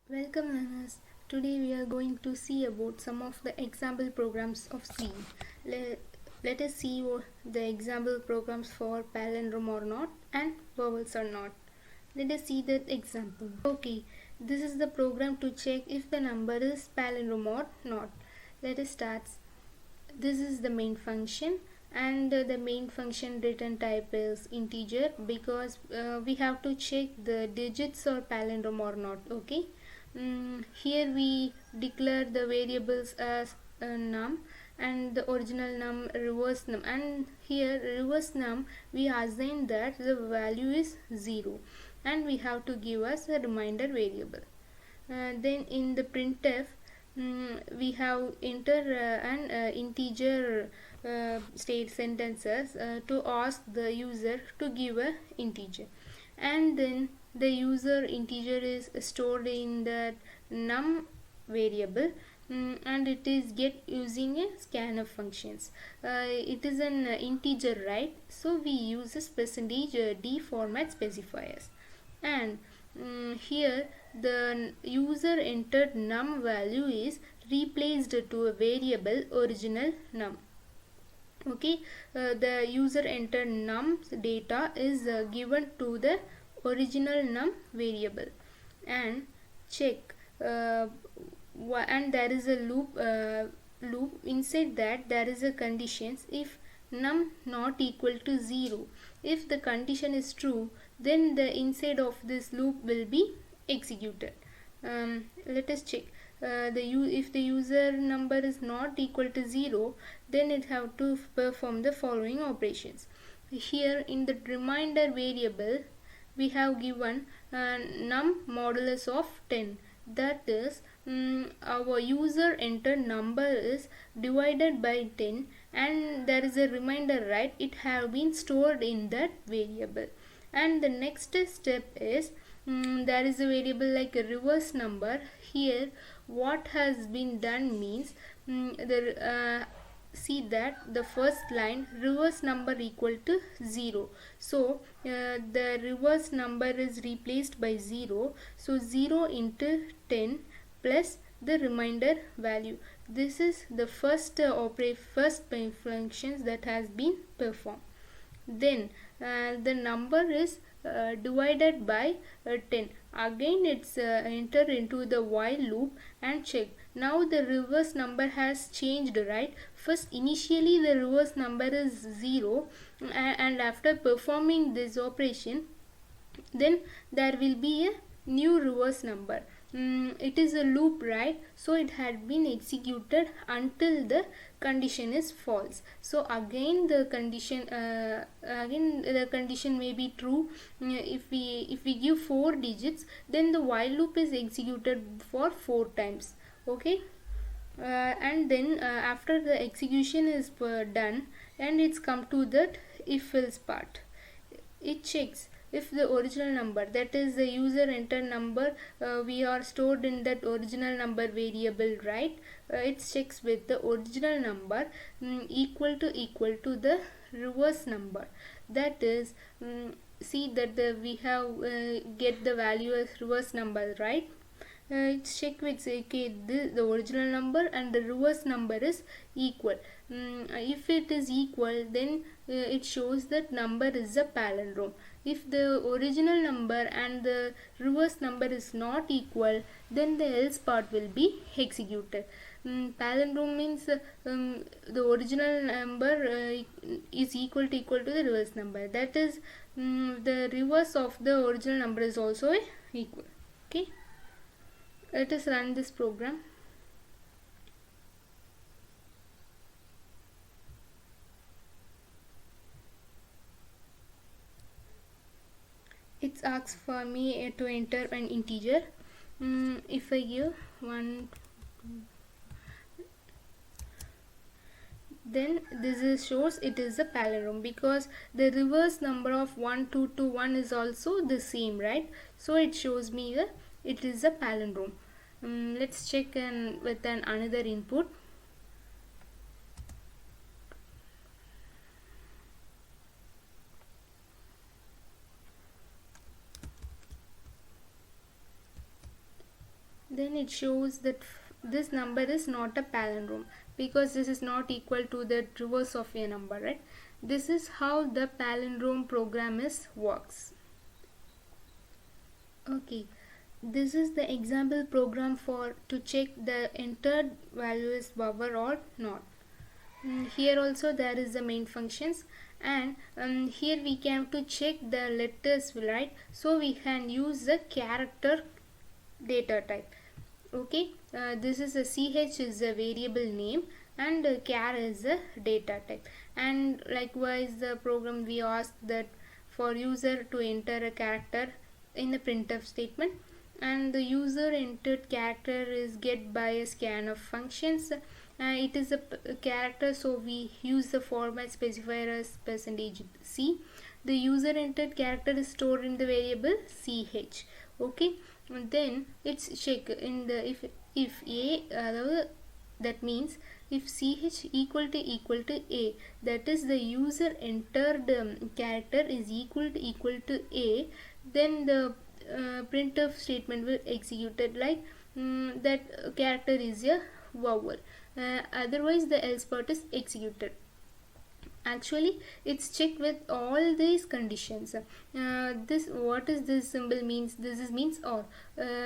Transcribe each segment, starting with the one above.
Welcome learners. Today we are going to see about some of the example programs of C. Let us see the example programs for palindrome or not and vowels or not. Let us see that example. Okay, this is the program to check if the number is palindrome or not. Let us start. This is the main function, and the main function return type is integer because we have to check the digits or palindrome or not. Okay. Here we declare the variables as num and the original num, reverse num, and here reverse num we assign that the value is 0 and we have to give us a reminder variable. Then in the printf we have enter an integer state sentences to ask the user to give a integer, and then the user integer is stored in that num variable, and it is get using a scanf functions. It is an integer, right? So we use this %d format specifiers, and here the user entered num value is replaced to a variable original num. Okay, the user entered num data is given to the original num variable, and check and there is a loop inside that there is a conditions if num not equal to 0. If the condition is true, then the inside of this loop will be executed. Let us check. If the user number is not equal to 0, then it have to perform the following operations. Here in the reminder variable we have given num modulus of 10, that is our user entered number is divided by 10 and there is a reminder, right? It have been stored in that variable. And the next step is there is a variable like a reverse number. Here what has been done means see that the first line reverse number equal to 0, so the reverse number is replaced by 0, so 0 into 10 plus the reminder value. This is the first first functions that has been performed. Then the number is divided by 10. Again it's enter into the while loop and check. Now the reverse number has changed, right? First initially the reverse number is 0, and after performing this operation then there will be a new reverse number. It is a loop, right? So it had been executed until the condition is false. So again the condition may be true. If we give 4 digits, then the while loop is executed for 4 times. Okay, and then after the execution is done and it's come to that if else part, it checks if the original number, that is the user entered number, we are stored in that original number variable, right? It checks with the original number equal to the reverse number, that is see that we have get the value as reverse number, right? It's check with say okay, the original number and the reverse number is equal. If it is equal, then it shows that number is a palindrome. If the original number and the reverse number is not equal, then the else part will be executed. Palindrome means the original number is equal to the reverse number, that is the reverse of the original number is also equal. Okay, let us run this program. It asks for me to enter an integer. If I give 1, then this shows it is a palindrome because the reverse number of 1, 2 to 1 is also the same, right? So it shows me that it is a palindrome. Let's check with another input. then it shows that this number is not a palindrome because this is not equal to the reverse of a number, right? This is how the palindrome program works. Okay, this is the example program for to check the entered value is vowel or not. Here also there is the main functions, and here we can to check the letters, right? So we can use the character data type. Okay, this is a ch is a variable name and char is a data type. And likewise the program we ask that for user to enter a character in the printf statement, and the user entered character is get by a scan of functions. It is a character, so we use the format specifier as %c. The user entered character is stored in the variable ch. Okay, and then it's check in the if a that means if ch equal to a, that is the user entered character is equal to a, then the printf statement will execute it like that character is a vowel. Otherwise the else part is executed. Actually it's checked with all these conditions. This what is this symbol means? This is means or.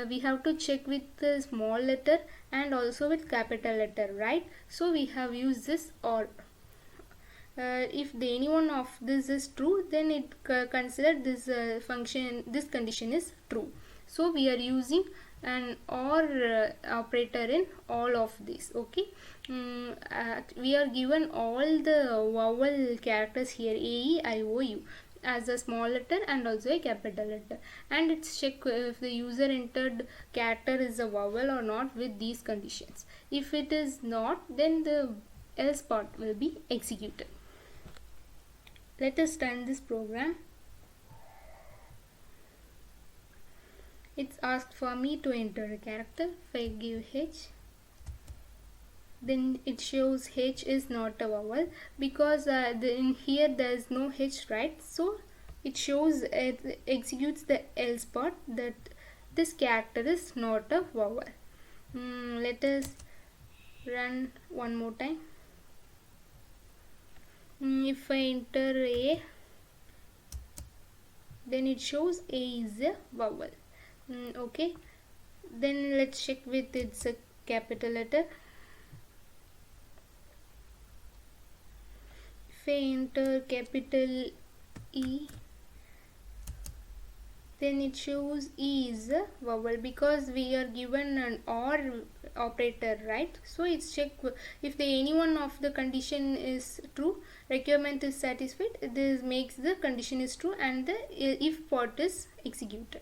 We have to check with the small letter and also with capital letter, right? So we have used this or. If any one of this is true, then it consider this function, this condition is true. So we are using an or operator in all of these. Okay, we are given all the vowel characters here a-e-i-o-u as a small letter and also a capital letter, and it's check if the user entered character is a vowel or not with these conditions. If it is not, then the else part will be executed. Let us run this program. It's asked for me to enter a character. If I give h, then it shows h is not a vowel because in here there is no h, right? So it shows it executes the else part that this character is not a vowel. Let us run one more time. If I enter a, then it shows a is a vowel. Okay, then let's check with its a capital letter. If I enter capital E, then it shows E is a vowel because we are given an OR operator, right? So it's check if the any one of the condition is true, requirement is satisfied, this makes the condition is true and the if part is executed.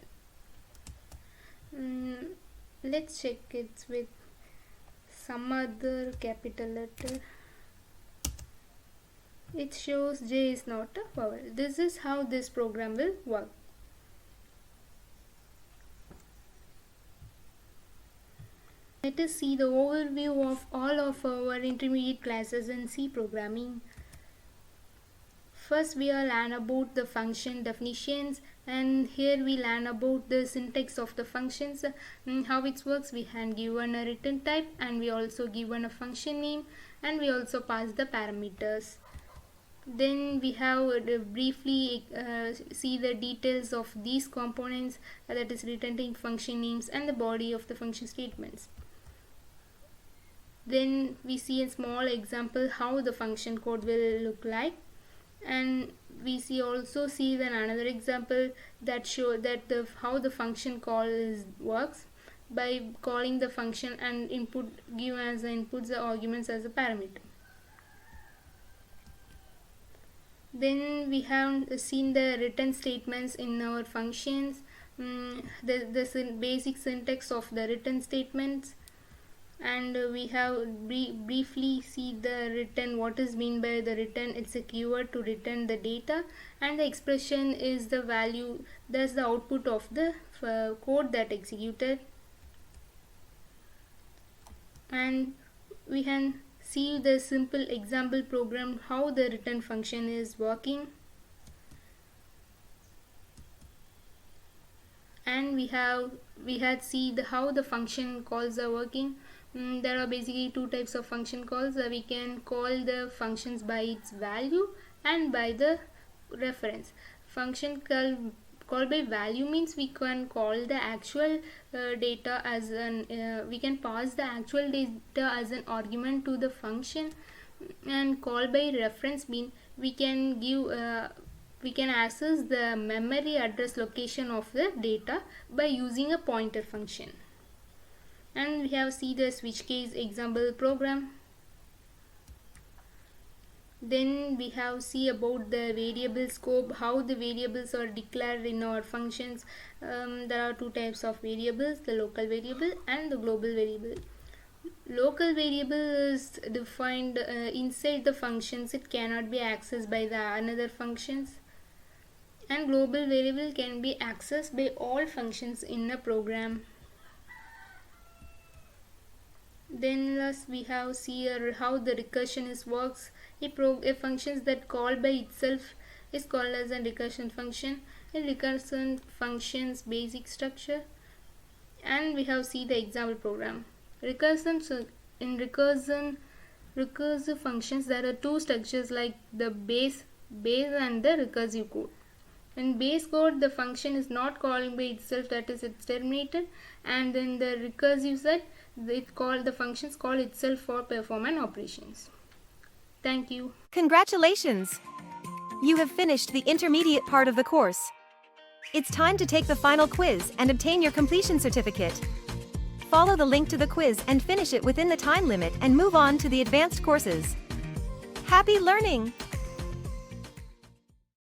Let's check it with some other capital letter. It shows J is not a vowel. This is how this program will work. Let us see the overview of all of our intermediate classes in C programming. First we will learn about the function definitions, and here we learn about the syntax of the functions, how it works. We have given a return type and we also given a function name, and we also pass the parameters. Then we have briefly see the details of these components, that is returning function names and the body of the function statements. Then we see a small example how the function code will look like, and we also see then another example that show that how the function call works by calling the function and give as the inputs the arguments as a parameter. Then we have seen the return statements in our functions, the basic syntax of the return statements, and we have briefly see the return, what is mean by the return. It's a keyword to return the data, and the expression is the value, that's the output of the code that executed. And we can see the simple example program how the return function is working. and we had see how the function calls are working. There are basically two types of function calls. We can call the functions by its value and by the reference. Function call by value means we can call the actual data as an we can pass the actual data as an argument to the function, and call by reference mean we can give we can access the memory address location of the data by using a pointer function. And we have see the switch case example program. Then we have see about the variable scope, how the variables are declared in our functions. There are two types of variables, the local variable and the global variable. Local variable is defined inside the functions. It cannot be accessed by the another functions, and global variable can be accessed by all functions in a program. Then last we have see how the recursion works. A function that called by itself is called as a recursion function. A recursion function's basic structure, and we have see the example program. In recursive functions there are two structures like the base and the recursive code. In base code the function is not calling by itself, that is it's terminated, and in the recursive side the functions call itself for performance operations. Thank you. Congratulations! You have finished the intermediate part of the course. It's time to take the final quiz and obtain your completion certificate. Follow the link to the quiz and finish it within the time limit and move on to the advanced courses. Happy learning!